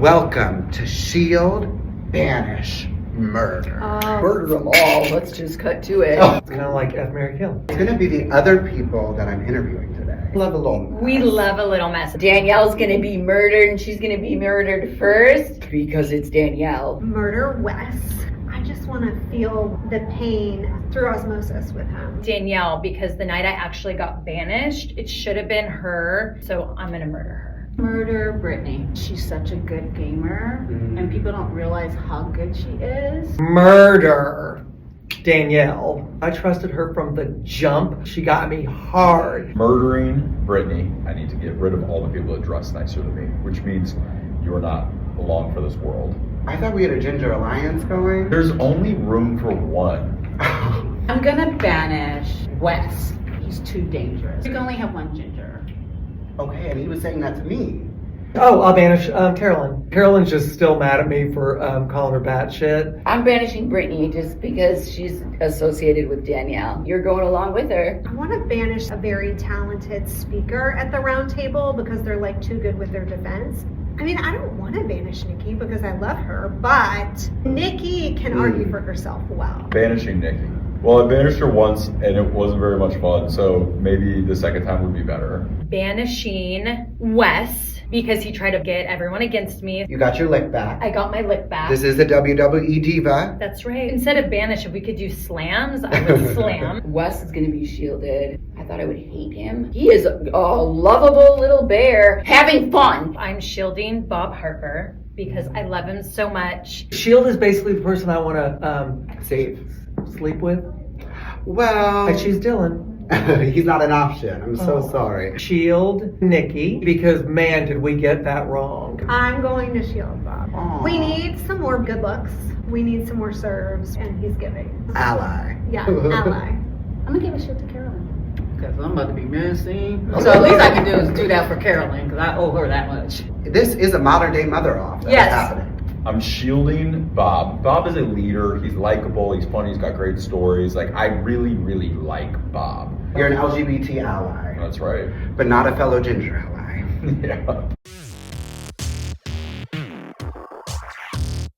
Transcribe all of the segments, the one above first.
Welcome to Sheild, Banish, Murder. Murder them all. Let's just cut to it. Oh. It's kind of like F, Marry, Kill. It's going to be the other people that I'm interviewing today. Love a little mess. We love a little mess. Danielle's gonna be murdered, and she's gonna be murdered first because it's Danielle. Murder Wes. I just want to feel the pain through osmosis with him. Danielle, because the night I actually got banished, it should have been her, so I'm gonna murder her. Murder Britney. She's such a good gamer, and people don't realize how good she is. Murder Danielle. I trusted her from the jump. She got me hard. Murdering Britney. I need to get rid of all the people that dress nicer than me, which means you are not along for this world. I thought we had a ginger alliance going. There's only room for one. I'm gonna banish Wes. He's too dangerous. You can only have one ginger. Okay, and he was saying that to me. Oh, I'll banish Carolyn. Carolyn's just still mad at me for calling her batshit. I'm banishing Britney just because she's associated with Danielle. You're going along with her. I want to banish a very talented speaker at the round table because they're like too good with their defense. I mean, I don't want to banish Nikki because I love her, but Nikki can argue for herself well. Banishing Nikki. Well, I banished her once and it wasn't very much fun, so maybe the second time would be better. Banishing Wes, because he tried to get everyone against me. You got your lick back. I got my lick back. This is the WWE Diva. That's right. Instead of banish, if we could do slams, I would slam. Wes is gonna be shielded. I thought I would hate him. He is a lovable little bear having fun. I'm shielding Bob Harper because I love him so much. Sheild is basically the person I want to Save. sleep with. Well, I choose Dylan. he's not an option. I'm so Oh. sorry. Sheild Nikki, because man, did we get that wrong. I'm going to shield Bob. Aw. We need some more good looks. We need some more serves, and he's giving. Ally. Yeah, ally. I'm gonna give a shit to Carolyn. Because I'm about to be missing. So at least I can do is do that for Carolyn, because I owe her that much. This is a modern day mother off. That's Yes. happening. I'm shielding Bob. Bob is a leader. He's likable. He's funny. He's got great stories. Like, I really, really like Bob. You're an LGBT ally, That's right. but not a fellow ginger ally. Yeah.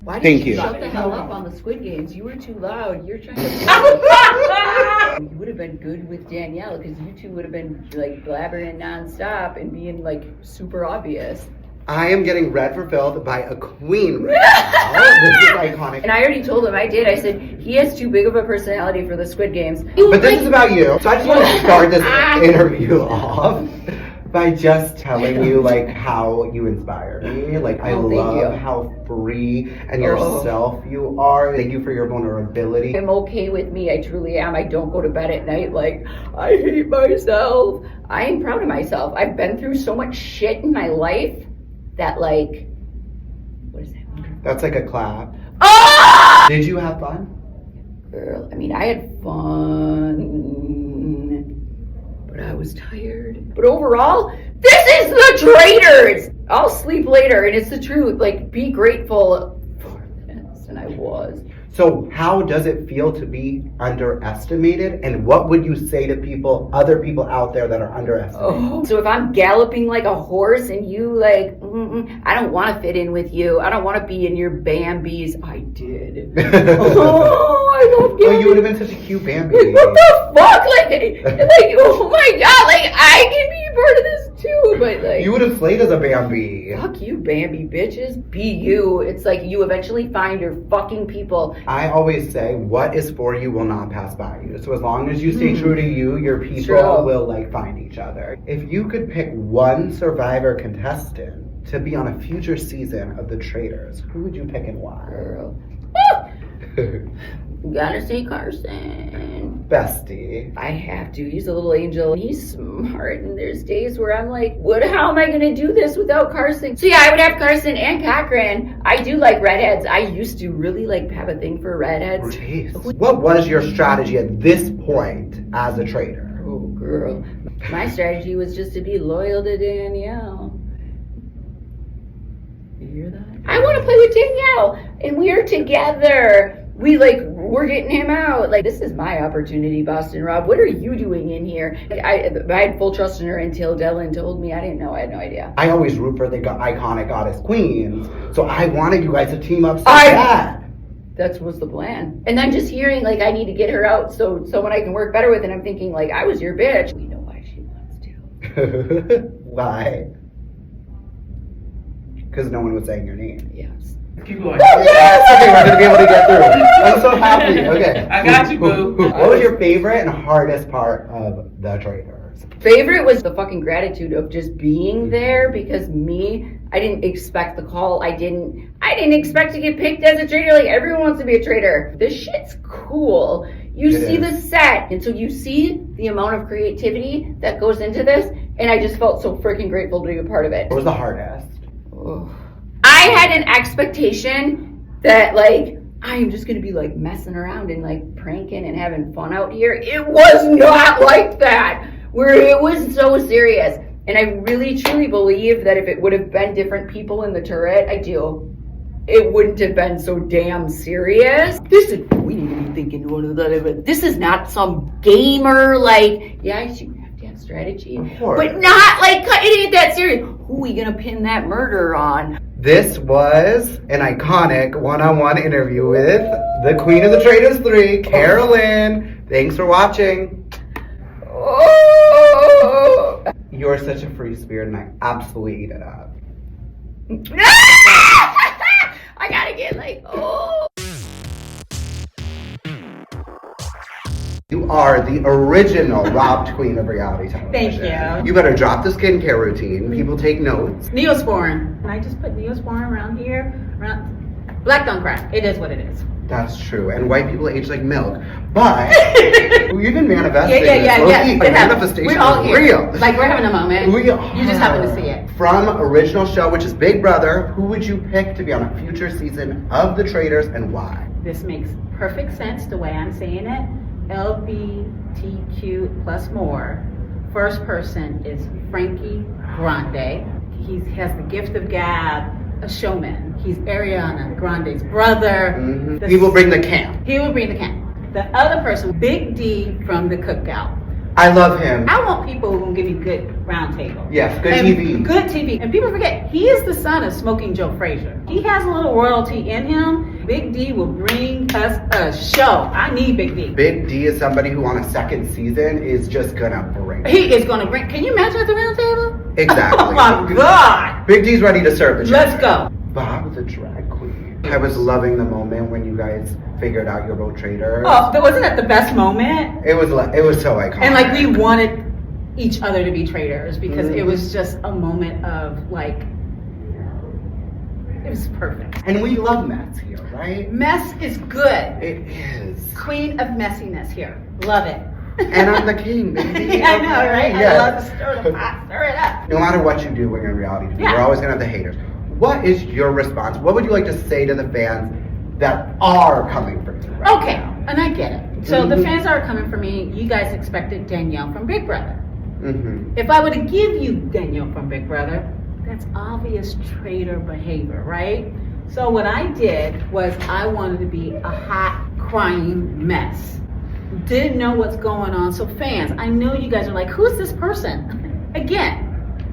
Why did Thank you. shut the hell up on the Squid Games? You were too loud. You're trying to. You would have been good with Danielle because you two would have been like blabbering nonstop and being like super obvious. I am getting red fulfilled by a queen right now. This is iconic. And I already told him I did. I said he has too big of a personality for the Squid Games. But this is about you. So I just want to start this interview off by just telling you like how you inspire me. Like I Oh, thank love you. how free and yourself you are. Thank you for your vulnerability. I'm okay with me. I truly am. I don't go to bed at night like I hate myself. I am proud of myself. I've been through so much shit in my life that like, what is that? That's like a clap. Ah! Did you have fun? Girl, I mean, I had fun, but I was tired. But overall, this is the Traitors! I'll sleep later, and it's the truth. Like, be grateful for this, and I was. So how does it feel to be underestimated? And what would you say to people, other people out there that are underestimated? Oh. So if I'm galloping like a horse and you like, I don't want to fit in with you. I don't want to be in your Bambis. I did. Oh, I love Oh, galloping. you would have been such a cute Bambi. Like, what the fuck? Like, oh my god, like, I can be part of this too, but like. You would have played as a Bambi. Fuck you, Bambi bitches. Be you. It's like you eventually find your fucking people. I always say, what is for you will not pass by you. So as long as you stay true to you, your people True. will like find each other. If you could pick one Survivor contestant to be on a future season of The Traitors, who would you pick and why? Girl. Gotta say Carson. Bestie. I have to. He's a little angel. He's smart, and there's days where I'm like, how am I gonna do this without Carson? So yeah, I would have Carson and Cochran. I do like redheads. I used to really like have a thing for redheads. Jeez. What was your strategy at this point as a traitor? Oh, girl. My strategy was just to be loyal to Danielle. You hear that? I want to play with Danielle, and we are together. We like we're getting him out. Like, this is my opportunity, Boston Rob. What are you doing in here? I had full trust in her until Dylan told me. I didn't know. I had no idea. I always root for the iconic goddess queens, so I wanted you guys to team up so bad. That was the plan. And then just hearing, like, I need to get her out so when I can work better with it, I'm thinking, like, I was your bitch. We know why she wants to. Why? Because no one was saying your name. Yes. Keep going. Yes! Okay, we're going to be able to get through. I'm so happy. Okay. I got you, boo. What was your favorite and hardest part of the Traitors? Favorite was the fucking gratitude of just being there, because I didn't expect the call. I didn't expect to get picked as a traitor. Like, everyone wants to be a traitor. This shit's cool. You see the set, and so you see the amount of creativity that goes into this, and I just felt so freaking grateful to be a part of it. What was the hardest? I had an expectation that, like, I'm just gonna be like messing around and like pranking and having fun out here. It was not like that, where it was so serious. And I really truly believe that if it would have been different people in the turret, it wouldn't have been so damn serious. We need to be thinking one of that. This is not some gamer, like, yeah, you have to have strategy, but not like, it ain't that serious. Who are we gonna pin that murder on? This was an iconic one-on-one interview with the Queen of the Traitors 3, Carolyn. Thanks for watching. Oh. You're such a free spirit, and I absolutely eat it up. I gotta get like, oh. You are the original robbed queen of reality television. Thank you. You better drop the skincare routine. People take notes. Neosporin. And I just put Neosporin around here. Black don't crack. It is what it is. That's true. And white people age like milk. But you've been manifesting. Yeah. Manifestation We're all is here. real. Like, we're having a moment. We are. You just happen to see it. From original show, which is Big Brother, who would you pick to be on a future season of The Traitors, and why? This makes perfect sense the way I'm saying it. LGBTQ plus more. First person is Frankie Grande. He has the gift of gab, a showman. He's Ariana Grande's brother. Mm-hmm. He will bring the camp. He will bring the camp. The other person, Big D from the Cookout. I love him. I want people who will give you good round table. Yes, good and TV. Good TV. And people forget, he is the son of Smoking Joe Frazier. He has a little royalty in him. Big D will bring us a show. I need Big D. Big D is somebody who on a second season is just gonna bring. He is gonna bring. Can you imagine at the round table? Exactly. Oh my God. Big D's ready to serve the Let's go. Bob the drag queen. I was loving the moment when you guys figured out you're both traitors. Oh, wasn't that the best moment? It was so iconic. And like, we wanted each other to be traitors because it was just a moment of like, it was perfect. And we love mess here, right? Mess is good. It is. Queen of messiness here. Love it. And I'm the king, baby. I know, right? Yes. I love to stir the pot, stir it up. No matter what you do when you're in reality, you're always gonna have the haters. What is your response? What would you like to say to the fans that are coming for you right Okay, now? and I get it. So the fans that are coming for me, you guys expected Danielle from Big Brother. Mm-hmm. If I were to give you Danielle from Big Brother, that's obvious traitor behavior, right? So what I did was I wanted to be a hot, crying mess. Didn't know what's going on. So fans, I know you guys are like, who's this person? Again,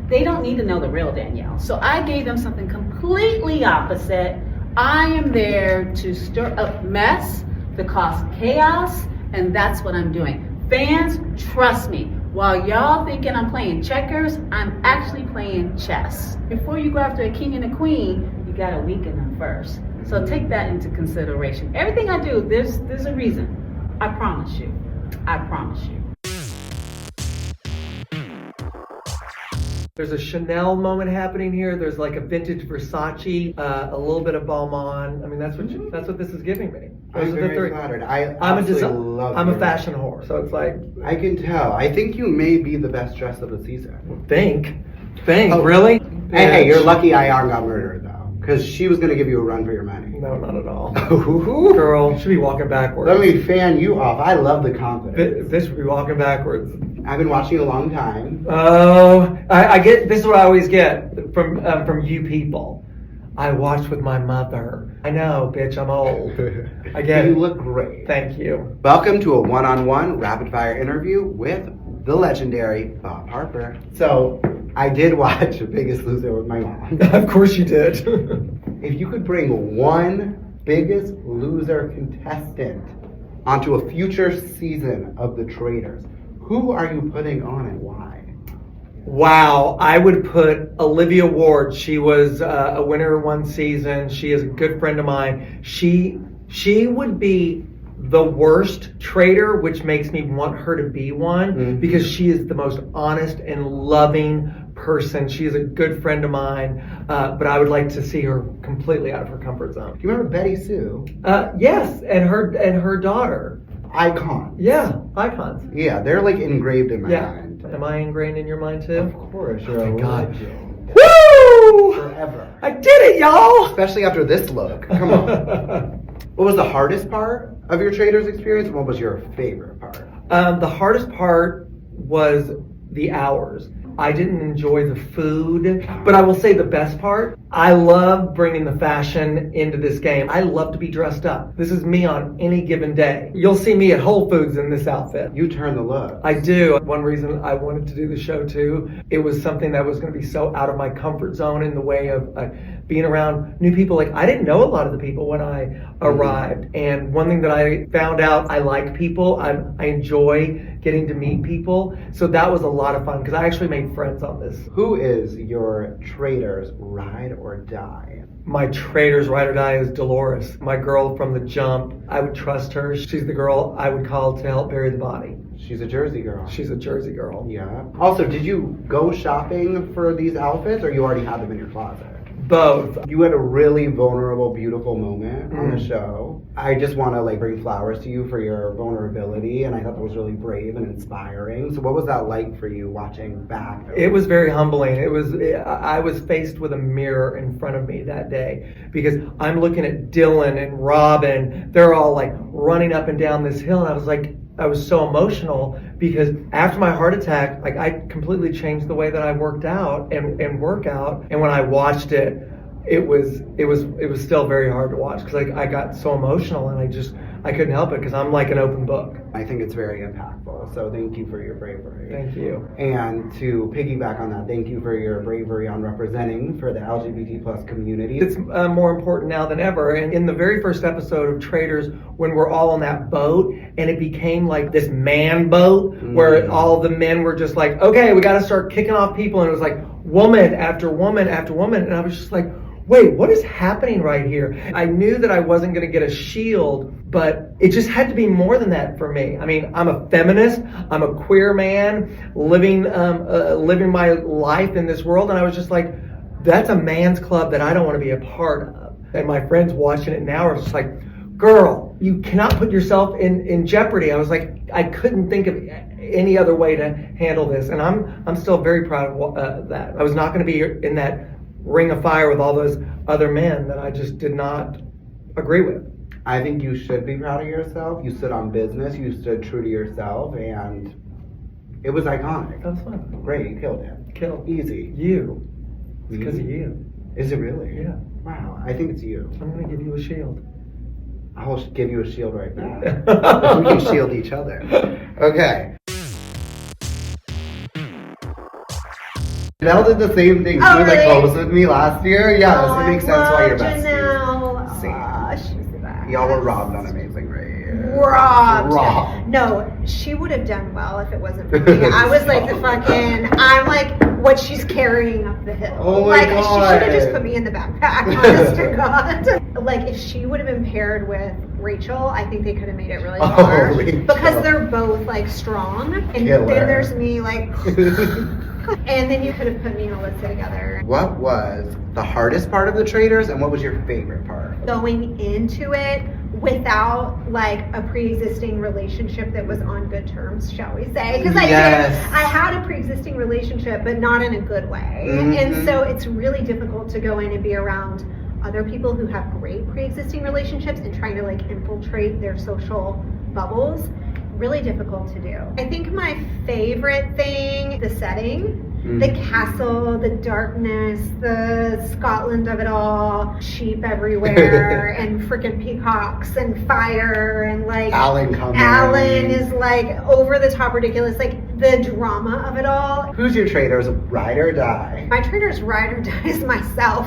they don't need to know the real Danielle. So I gave them something completely opposite. I am there to stir up mess, to cause chaos, and that's what I'm doing. Fans, trust me. While y'all thinking I'm playing checkers, I'm actually playing chess. Before you go after a king and a queen, you gotta weaken them first. So take that into consideration. Everything I do, there's a reason. I promise you. I promise you. There's a Chanel moment happening here. There's like a vintage Versace, a little bit of Balmain. I mean, that's what this is giving me. I'm very flattered. I'm a fashion whore, so it's like, I can tell. I think you may be the best dress of the season. think, Oh. really? Hey, you're lucky Ion got murdered though, because she was gonna give you a run for your money. No, not at all. Girl, should be walking backwards. Let me fan you off. I love the confidence. This should be walking backwards. I've been watching you a long time. Oh, I get. This is what I always get from you people. I watched with my mother. I know, bitch, I'm old. I get You it. look great. Thank you. Welcome to a one-on-one rapid-fire interview with the legendary Bob Harper. So, I did watch Biggest Loser with my mom. Of course you did. If you could bring one Biggest Loser contestant onto a future season of The Traitors, who are you putting on and why? Wow, I would put Olivia Ward. She was a winner one season. She is a good friend of mine. She would be the worst traitor, which makes me want her to be one because she is the most honest and loving person. She is a good friend of mine, but I would like to see her completely out of her comfort zone. Do you remember Betty Sue? Yes, and her daughter. Icon. Yeah, icons. Yeah, they're like engraved in my mind. Am I ingrained in your mind too? Of course, you're a God. legend. Woo! Forever. I did it, y'all! Especially after this look. Come on. What was the hardest part of your Traitors experience, and what was your favorite part? The hardest part was the hours. I didn't enjoy the food, but I will say the best part, I love bringing the fashion into this game. I love to be dressed up. This is me on any given day. You'll see me at Whole Foods in this outfit. You turn the look. I do. One reason I wanted to do the show too, it was something that was going to be so out of my comfort zone in the way of being around new people. Like, I didn't know a lot of the people when I arrived. And one thing that I found out, I like people. I enjoy getting to meet people. So that was a lot of fun because I actually made friends on this. Who is your Traitors ride or die? My Traitors ride or die is Dolores, my girl from the jump. I would trust her. She's the girl I would call to help bury the body. She's a Jersey girl. She's a Jersey girl. Yeah. Also, did you go shopping for these outfits, or you already had them in your closet? Both. You had a really vulnerable, beautiful moment on the show. I just want to bring flowers to you for your vulnerability, and I thought that was really brave and inspiring. So what was that like for you watching back? It was very humbling. I was faced with a mirror in front of me that day because I'm looking at Dylan and Robin. They're all running up and down this hill, and I was so emotional because after my heart attack, I completely changed the way that I worked out and work out. And when I watched it, it was still very hard to watch because I got so emotional and I couldn't help it because I'm like an open book. I think it's very impactful. So thank you for your bravery. Thank you. And to piggyback on that, thank you for your bravery on representing for the LGBT plus community. It's more important now than ever. And in the very first episode of Traitors, when we're all on that boat and it became like this man boat where all the men were just like, okay, we got to start kicking off people. And it was like woman after woman after woman. And I was just like, wait, what is happening right here? I knew that I wasn't going to get a Sheild, but it just had to be more than that for me. I mean, I'm a feminist. I'm a queer man living my life in this world. And I was just like, that's a man's club that I don't want to be a part of. And my friends watching it now are just like, girl, you cannot put yourself in jeopardy. I was like, I couldn't think of any other way to handle this. And I'm still very proud of that. I was not going to be in that ring of fire with all those other men that I just did not agree with. I think you should be proud of yourself. You stood on business, you stood true to yourself, and it was iconic. That was fun. Great, you killed it. Killed. Easy. You. It's because of you. Is it really? Yeah. Wow, I think it's you. I'm going to give you a Sheild. I'll give you a Sheild right now. We can shield each other. Okay. Janelle did the same thing. She Oh, was really? close with me last year. Yes, Oh, it makes I sense why you're love besties. Janelle. See. Aw, she's the best. Y'all were robbed on Amazing Race. Robbed. No, she would have done well if it wasn't for me. I was like I'm like what she's carrying up the hill. Oh my She God. should have just put me in the backpack, honest to God. Like, if she would have been paired with Rachel, I think they could have made it really hard. Rachel. Because they're both strong. And Killer. then there's me and then you could have put me and Alyssa together. What was the hardest part of the Traitors, and what was your favorite part? Going into it without a pre-existing relationship that was on good terms, shall we say? Because I had a pre-existing relationship, but not in a good way. And so it's really difficult to go in and be around other people who have great pre-existing relationships and trying to infiltrate their social bubbles. Really difficult to do. I think my favorite thing, the setting. The castle, the darkness, the Scotland of it all, sheep everywhere, and freaking peacocks and fire, and like Alan coming. Alan is like over the top ridiculous, like the drama of it all. Who's your traitor's ride or die? My traitor's ride or die is myself.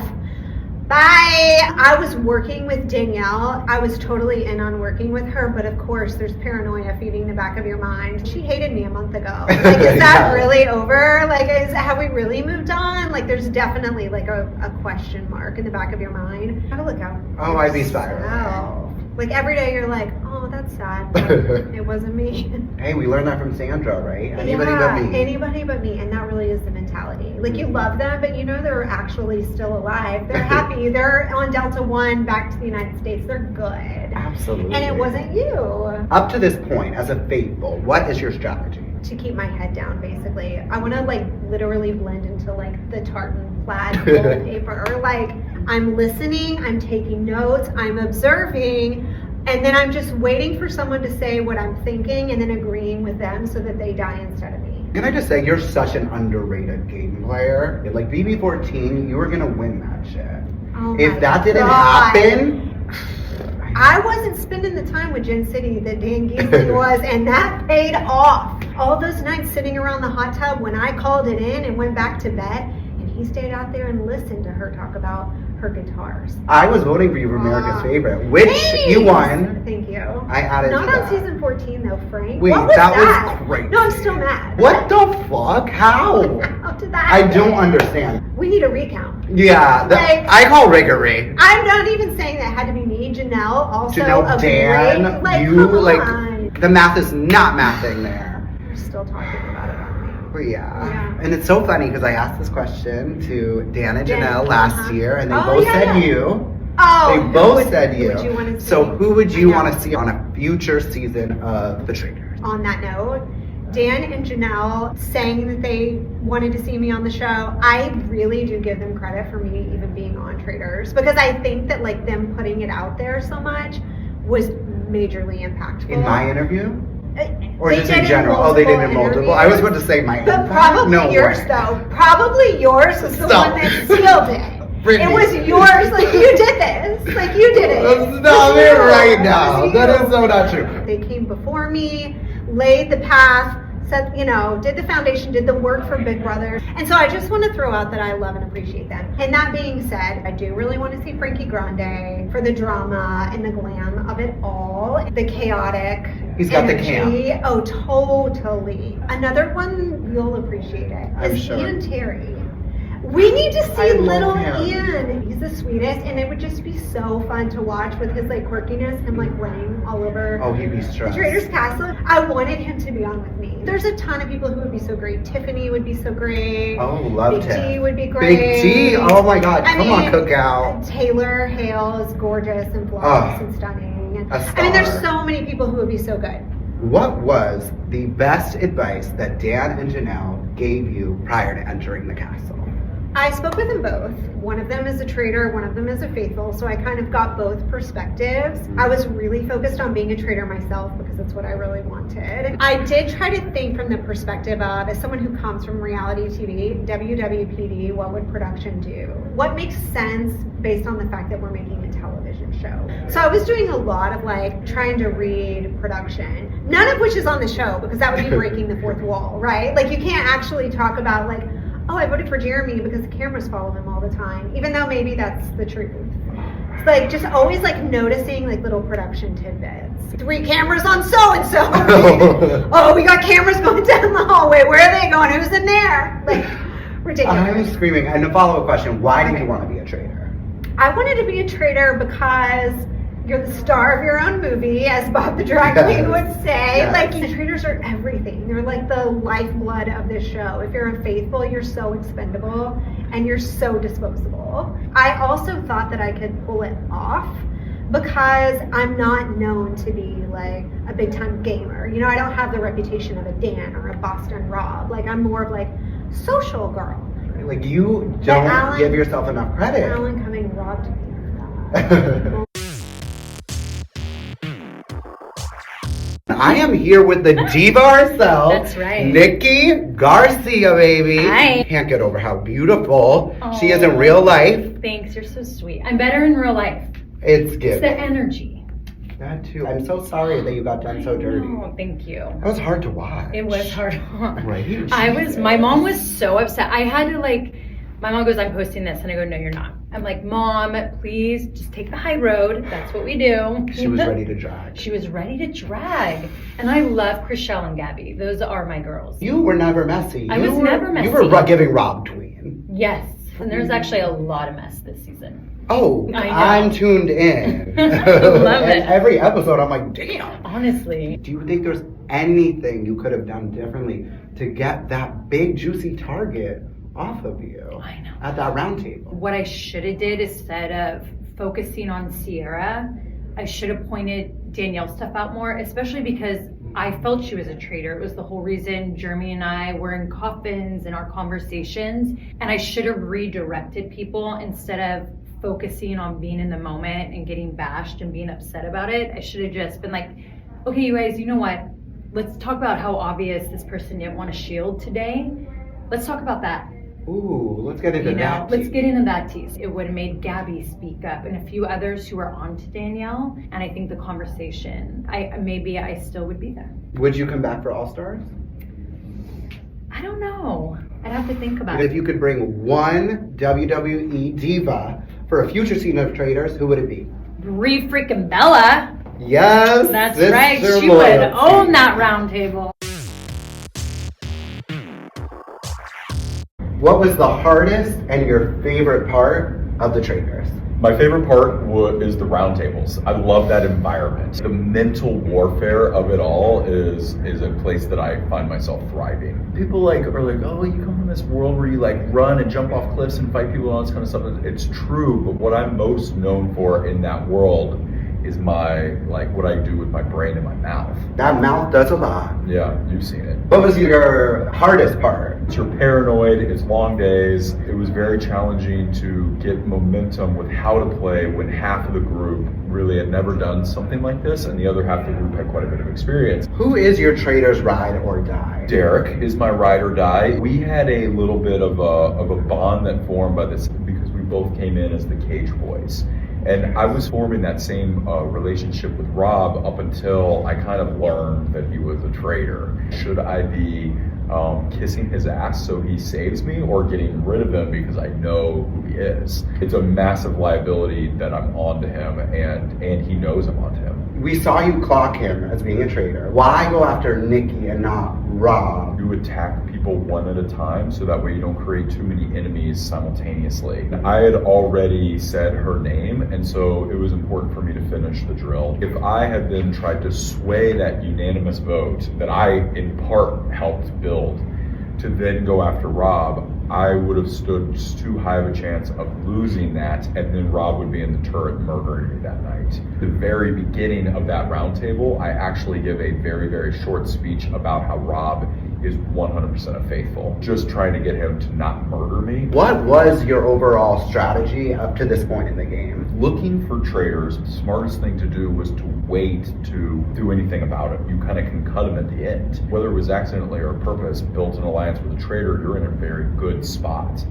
Bye! I was working with Danielle. I was totally in on working with her, but of course there's paranoia feeding the back of your mind. She hated me a month ago. Like, is that really over? Like, have we really moved on? Like, there's definitely like a question mark in the back of your mind. Gotta look out. Oh, I'd be spiraling. Oh. Like every day you're like, oh, that's sad, but it wasn't me. Hey, we learned that from Sandra, right? Anybody but me. Anybody but me, and that really is the mentality. Like, you love them, but you know they're actually still alive. They're happy. They're on Delta One back to the United States. They're good. Absolutely. And it wasn't you. Up to this point, as a faithful, what is your strategy? To keep my head down, basically. I want to like literally blend into like the tartan plaid wallpaper. Like, I'm listening, I'm taking notes, I'm observing, and then I'm just waiting for someone to say what I'm thinking and then agreeing with them so that they die instead of me. Can I just say, you're such an underrated game player. Like BB14, you were gonna win that shit. Oh If my that didn't God. happen, I wasn't spending the time with Jen City that Dan Giesling was, and that paid off. All those nights sitting around the hot tub when I called it in and went back to bed, and he stayed out there and listened to her talk about her guitars. I was voting for you for America's Favorite, which Thanks. you won. Thank you. I added Not to on that. season 14 though, Frank. Wait, what was that was crazy. No, I'm still mad. What the fuck? How? How did that I happen? don't understand. We need a recount. Yeah, Like- I call riggery. I'm not even saying that it had to be me. Janelle also Janelle, a Dan, great, like, you, come like, on. the math is not mathing there. We're still talking about it, aren't we? But yeah. Yeah. And it's so funny because I asked this question to Dan and Dan, Janelle last uh-huh. year, and they Oh, both yeah, said yeah. you. Oh, They who both would- said who you. would you want to see? So who would you I know. want to see on a future season of The Traitors? On that note, Dan and Janelle saying that they wanted to see me on the show, I really do give them credit for me even being on Traitors, because I think that like them putting it out there so much was majorly impactful. In my interview? Or They just did in general? Oh, they did in multiple. I was about to say my But own. probably No yours way. though. Probably yours was the Stop. one that sealed it. Brittany. It was yours. Like, you did this. Like, you did it. Stop It it was right you. now. It was That you. is so not true. They came before me, laid the path, said, you know, did the foundation, did the work for Big Brother. And so I just want to throw out that I love and appreciate them. And that being said, I do really want to see Frankie Grande for the drama and the glam of it all. The chaotic He's got the energy. Oh, totally. Another one, you'll appreciate it, I'm is sure. Ian Terry. We need to I see love little him. Ian. He's the sweetest, and it would just be so fun to watch with his like quirkiness, him like laying all over Oh, he'd be the stressed. Traitors Castle. I wanted him to be on with me. There's a ton of people who would be so great. Tiffany would be so great. Oh, loved Big him. T would be great. Big T. Oh my God. I Come on, mean, Cookout. Taylor Hale is gorgeous and flawless Oh, and stunning. And, a I mean, there's star. so many people who would be so good. What was the best advice that Dan and Janelle gave you prior to entering the castle? I spoke with them both. One of them is a traitor, one of them is a faithful, so I kind of got both perspectives. I was really focused on being a traitor myself because that's what I really wanted. I did try to think from the perspective of, as someone who comes from reality TV, WWPD, what would production do? What makes sense based on the fact that we're making a television show? So I was doing a lot of like trying to read production, none of which is on the show because that would be breaking the fourth wall, right? Like you can't actually talk about like, oh, I voted for Jeremy because the cameras follow him all the time, even though maybe that's the truth. It's like just always like noticing like little production tidbits. 3 cameras on so-and-so. Oh, we got cameras going down the hallway. Where are they going? Who's in there? Like, ridiculous. I'm screaming. And a follow-up question, why did you want to be a traitor? I wanted to be a traitor because you're the star of your own movie, as Bob the Drag Yes. Queen would say. Yes. Like, the traitors are everything. They're like the lifeblood of this show. If you're a faithful, you're so expendable and you're so disposable. I also thought that I could pull it off because I'm not known to be like a big time gamer. You know, I don't have the reputation of a Dan or a Boston Rob. Like, I'm more of like social girl. Like, you But don't Alan- give yourself enough credit. Alan Cumming robbed me of that. I am here with the diva herself. That's right. Nikki Garcia, baby. Hi. Can't get over how beautiful she is in Aw. real life. Thanks, you're so sweet. I'm better in real life. It's It's good. the energy. That too. I'm so sorry that you got done so dirty. Oh, thank you. That was hard to watch. It was hard. Right. My mom was so upset. I had to my mom goes, I'm posting this. And I go, no, you're not. I'm like, Mom, please just take the high road. That's what we do. She was ready to drag. She was ready to drag. And I love Chriselle and Gabby. Those are my girls. You were never messy. I was never messy. You were giving Rob Tween. Yes. And there's actually a lot of mess this season. Oh, I know. I'm tuned in. Love it. Every episode, I'm like, damn. Honestly. Do you think there's anything you could have done differently to get that big, juicy target off of you? I know. At that round table. What I should have did instead of focusing on Sierra, I should have pointed Danielle's stuff out more, especially because I felt she was a traitor. It was the whole reason Jeremy and I were in coffins in our conversations. And I should have redirected people instead of focusing on being in the moment and getting bashed and being upset about it. I should have just been like, okay, you guys, you know what? Let's talk about how obvious this person didn't want a shield today. Let's talk about that. Ooh, let's get into that. Let's get into that tease. It would have made Gabby speak up and a few others who were on to Danielle. And I think the conversation, I still would be there. Would you come back for All Stars? I don't know. I'd have to think about If it. you could bring one WWE diva for a future season of Traitors, who would it be? Brie freaking Bella. Yes, That's Sister right. She Loyalty. would own that round table. What was the hardest and your favorite part of the Traitors? My favorite part is the roundtables. I love that environment. The mental warfare of it all is a place that I find myself thriving. People are like, oh, you come from this world where you run and jump off cliffs and fight people and all this kind of stuff. It's true, but what I'm most known for in that world is what I do with my brain and my mouth. That mouth does a lot. Yeah, you've seen it. What was your hardest part? You're paranoid, it's long days. It was very challenging to get momentum with how to play when half of the group really had never done something like this and the other half of the group had quite a bit of experience. Who is your Traitors ride or die? Derek is my ride or die. We had a little bit of a bond that formed by this because we both came in as the Cage Boys. And I was forming that same relationship with Rob up until I kind of learned that he was a traitor. Should I be kissing his ass so he saves me, or getting rid of him because I know who he is? It's a massive liability that I'm on to him, and he knows I'm on to him. We saw you clock him as being a traitor. Why go after Nikki and not Rob? You attack people one at a time so that way you don't create too many enemies simultaneously. I had already said her name, and so it was important for me to finish the drill. If I had then tried to sway that unanimous vote that I in part helped build to then go after Rob, I would have stood just too high of a chance of losing that, and then Rob would be in the turret murdering me that night. The very beginning of that roundtable, I actually give a very, very short speech about how Rob is 100% faithful, just trying to get him to not murder me. What was your overall strategy up to this point in the game? Looking for traitors, the smartest thing to do was to wait to do anything about it. You kind of can cut them at the end. Whether it was accidentally or purpose, built an alliance with a traitor, you're in a very good spot.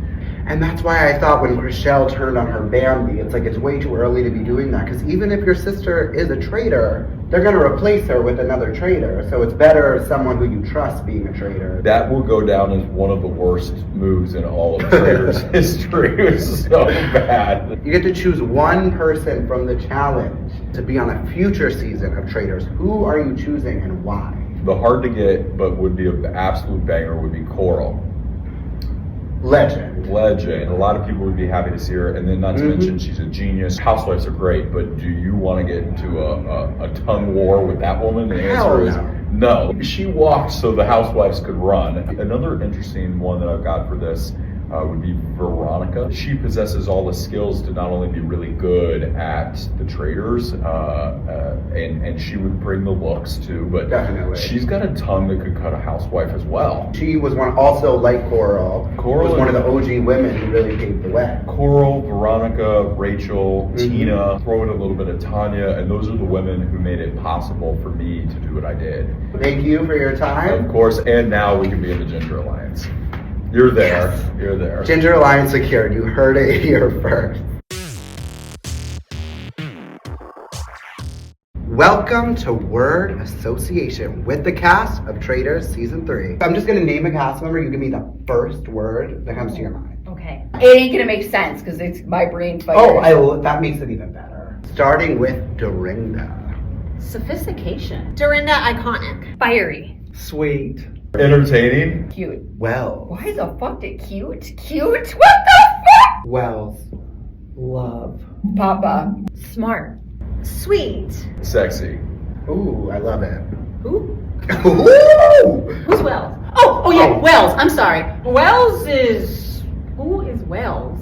And that's why I thought when Chriselle turned on her Bambi, it's way too early to be doing that. Because even if your sister is a traitor, they're going to replace her with another traitor. So it's better someone who you trust being a traitor. That will go down as one of the worst moves in all of Traitors history. It was so bad. You get to choose one person from the challenge to be on a future season of Traitors. Who are you choosing and why? The hard to get, but would be an absolute banger, would be Coral. Legend. A lot of people would be happy to see her, and then not to mention she's a genius. Housewives are great, but do you want to get into a tongue war with that woman? The answer is no. She walked so the housewives could run. Another interesting one that I've got for this, would be Veronica. She possesses all the skills to not only be really good at the Traitors, and she would bring the looks too, but Definitely. she's got a tongue that could cut a housewife as well. She was one, also like Coral. Coral was one of the OG women who really paved the way. Coral, Veronica, Rachel, Mhm. Tina, throw in a little bit of Tanya, and those are the women who made it possible for me to do what I did. Thank you for your Of time. course, and now we can be in the Ginger Alliance. You're there. You're there. Ginger Alliance secured. You heard it here first. Welcome to Word Association with the cast of Traitors Season 3. I'm just going to name a cast member. You give me the first word that comes to your mind. Okay. It ain't gonna make sense because it's my brain fighting. That makes it even better. Starting with Dorinda. Sophistication. Dorinda, iconic. Fiery. Sweet. Entertaining. Cute. Wells. Why the fuck did cute? Cute? What the fuck? Wells. Love. Papa. Smart. Sweet. Sexy. Ooh, I love it. Who? Ooh! Who's Wells? Oh yeah, Oh. Wells. I'm sorry. Wells is who is Wells?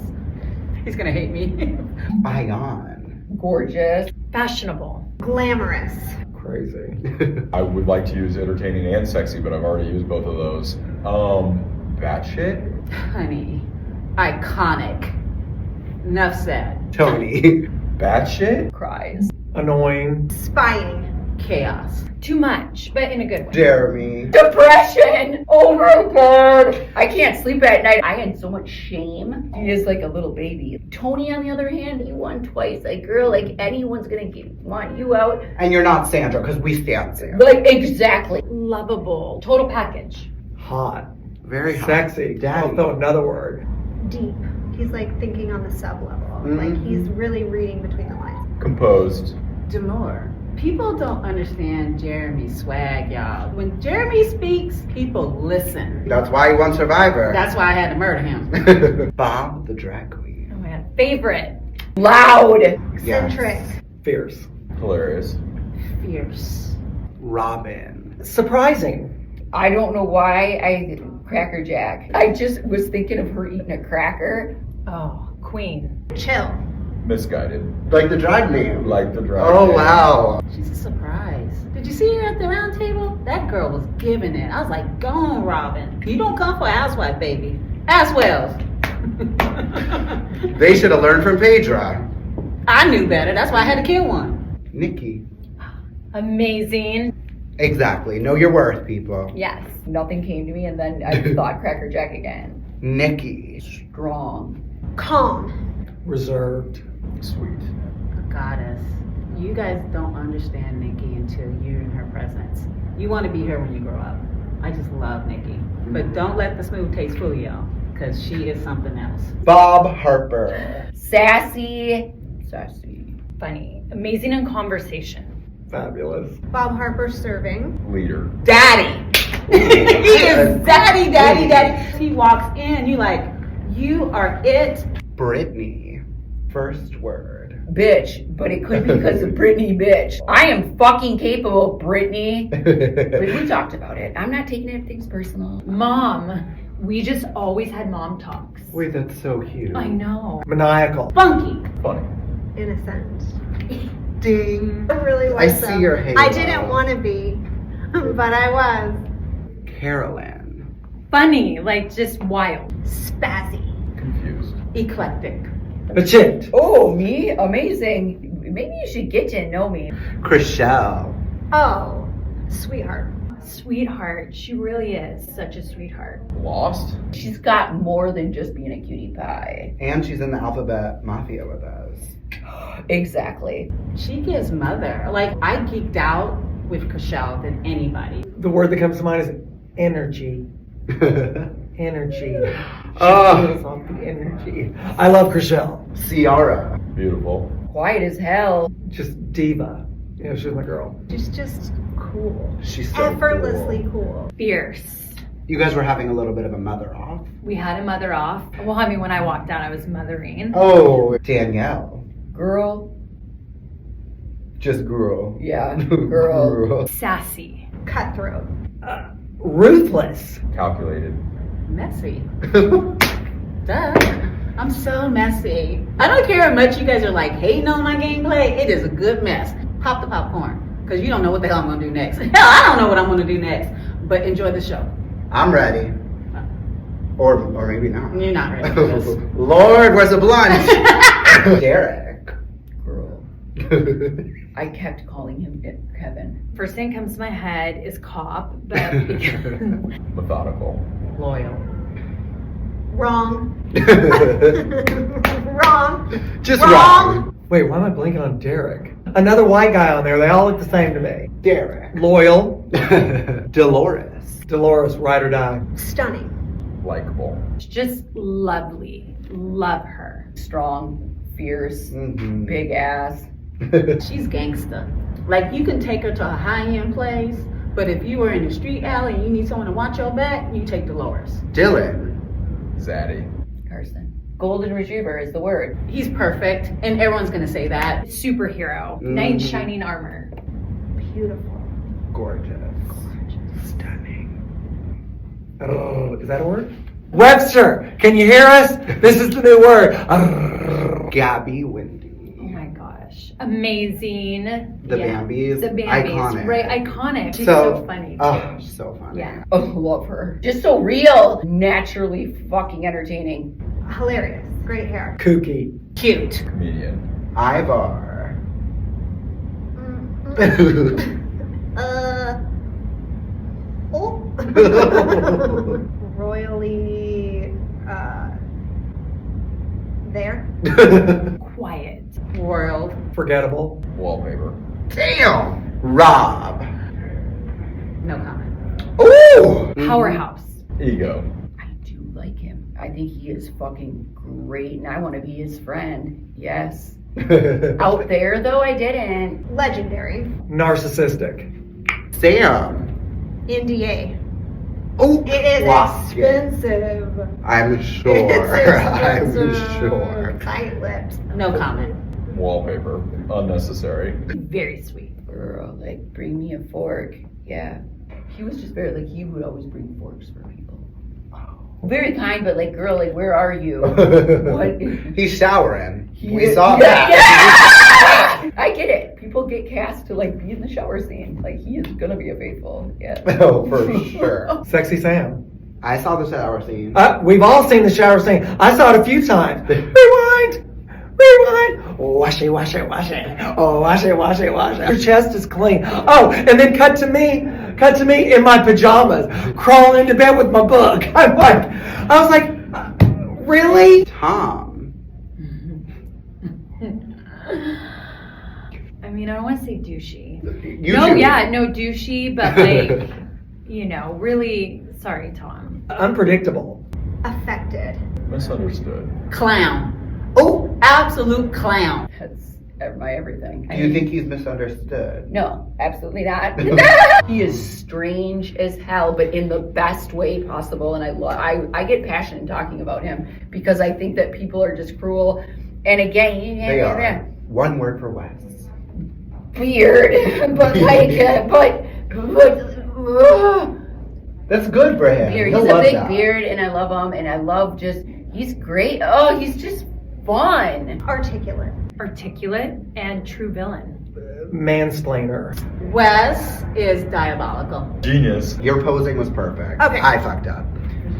He's gonna hate me. Ion. Gorgeous. Fashionable. Glamorous. Crazy. I would like to use entertaining and sexy, but I've already used both of those. Batshit. Honey, iconic. Enough said. Tony. Batshit. Cries. Annoying. Spying. Chaos. Too much, but in a good way. Jeremy. Depression. Oh my god. I can't sleep at night. I had so much shame. He is like a little baby. Tony, on the other hand, he won twice. Like, girl, like anyone's gonna want you out. And you're not Sandra, because we stand Sandra. Like, exactly. Lovable. Total package. Hot. Very hot. Sexy. Daddy. I'll throw another word. Deep. He's like thinking on the sub level. Like Mhm. he's really reading between the lines. Composed. Demure. People don't understand Jeremy's swag, y'all. When Jeremy speaks, people listen. That's why he won Survivor. That's why I had to murder him. Bob the drag queen. Oh my god. Favorite. Loud. Eccentric. Fierce. Hilarious. Fierce. Robin. Surprising. I don't know why I Cracker Jack. I just was thinking of her eating a cracker. Oh, queen. Chill. Misguided. Like the drag name. Like the drag. Oh name. wow. She's a surprise. Did you see her at the round table? That girl was giving it. I was like, go on, Robin. You don't come for a housewife, baby. Ask Wells. They should have learned from Phaedra. I knew better. That's why I had to kill one. Nikki. Amazing. Exactly. Know your worth, people. Yes. Nothing came to me, and then I thought Cracker Jack again. Nikki. Strong. Calm. Reserved. Sweet. A goddess. You guys don't understand Nikki until you're in her presence. You want to be her when you grow up. I just love Nikki. But don't let the smooth taste fool y'all, because she is something else. Bob Harper. Sassy. Funny. Amazing in conversation. Fabulous. Bob Harper serving. Leader. Daddy! He is daddy. He walks in, you like, you are it. Brittany. First word. Bitch, but it could be because of Britney, bitch. I am fucking capable, Britney. But we talked about it. I'm not taking it things personal. Mom. We just always had mom talks. Wait, that's so cute. I know. Maniacal. Funky. Funny. Innocent. Ding. I really was. I see your halo. I didn't want to be, but I was. Carolyn. Funny. Like just wild. Spazzy. Confused. Eclectic. Legit. Oh, me? Amazing. Maybe you should get to know me. Chriselle. Oh, sweetheart. Sweetheart. She really is such a sweetheart. Lost. She's got more than just being a cutie pie. And she's in the Alphabet Mafia with us. Exactly. She gives mother. Like, I geeked out with Chriselle than anybody. The word that comes to mind is energy. Energy. She Oh. gives off the energy. I love Chriselle. Ciara. Beautiful. Quiet as hell. Just diva. You know, she's my girl. She's just cool. She's so Effortlessly cool. cool. Fierce. You guys were having a little bit of a mother off. We had a mother off. Well, I mean, when I walked out, I was mothering. Oh, Danielle. Girl. Just girl. Yeah, girl. Sassy. Cutthroat. Ruthless. Calculated. Messy. Duh. I'm so messy. I don't care how much you guys are like hating on my gameplay. It is a good mess. Pop the popcorn, because you don't know what the hell I'm gonna do next. Hell, I don't know what I'm gonna do next. But enjoy the show. I'm ready. Or maybe not. You're not ready for this. Lord, where's the blunt? Derek. Girl. I kept calling him Kevin. First thing comes to my head is cop, but Methodical. Loyal. Wrong. Wrong. Just Wrong. wrong. Wait, why am I blinking on Derek? Another white guy on there. They all look the same to me. Derek. Loyal. Dolores. Dolores, ride or die. Stunning. Likeable. just lovely. Love her. Strong, fierce, Mhm. big ass. She's gangsta. Like, you can take her to a high-end place, but if you were in a street alley and you need someone to watch your back, you take Dolores. Dylan. Zaddy. Carson. Golden retriever is the word. He's perfect, and everyone's gonna say that. Superhero. Mhm. Knight in shining armor. Beautiful. Gorgeous. Stunning. Oh, is that a word? Webster, can you hear us? This is the new word. Gabby Wendy. Oh my gosh. Amazing. The Yeah. Bambies. The Bambies. Iconic. Right, iconic. She's so funny too. Oh, so funny. Yeah. Oh, love her. Just so real. Naturally fucking entertaining. Hilarious. Great hair. Kooky. Cute. Comedian. Ivar. Oh. Royally, there. Quiet. World. Forgettable. Wallpaper. Damn. Rob. No comment. Ooh. Powerhouse. Ego. I do like him. I think he is fucking great and I want to be his friend. Yes. Out there though, I didn't. Legendary. Narcissistic. Sam. NDA. Oh, It is lost it. expensive. I'm sure. I'm Expensive. sure. Tight lips. No comment. Wallpaper. Unnecessary. Very sweet. Girl, like bring me a fork. Yeah. He was just very like he would always bring forks for people. Very kind, but like girl, like where are you? What? He's showering. We Yeah. saw that. Yeah! I get it. People get cast to like be in the shower scene. Like he is gonna be a faithful. Yeah. Oh, for sure. Sexy Sam. I saw the shower scene. We've all seen the shower scene. I saw it a few times. Rewind. Rewind. Wash it, wash it, wash it. Oh, wash it, wash it, wash it. Your chest is clean. Oh, and then cut to me in my pajamas, crawling into bed with my book. I was like, really? Tom. I mean, I don't want to say douchey. You No, do. yeah, no douchey, but like, you know, really, sorry, Tom. Unpredictable. Affected. Misunderstood. Clown. Oh, Absolute clown. That's my everything. do you think he's misunderstood? No, absolutely not. He is strange as hell, but in the best way possible. And I get passionate talking about him because I think that people are just cruel. And again, They are. One word for Wes. weird, but like, but That's good for him. beard. He'll He's a love big that. beard, and I love him, and I love just he's great. Oh, he's just fun. Articulate. Articulate and true villain. Mansplainer. Wes is diabolical. Genius. Your posing was perfect. Okay. I fucked up.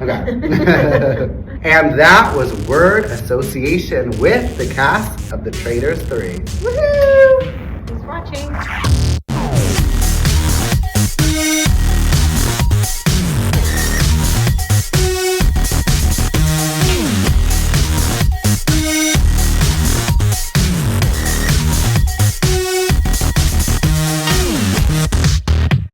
Okay. And that was word association with the cast of the Traitors 3. Woohoo! Who's watching?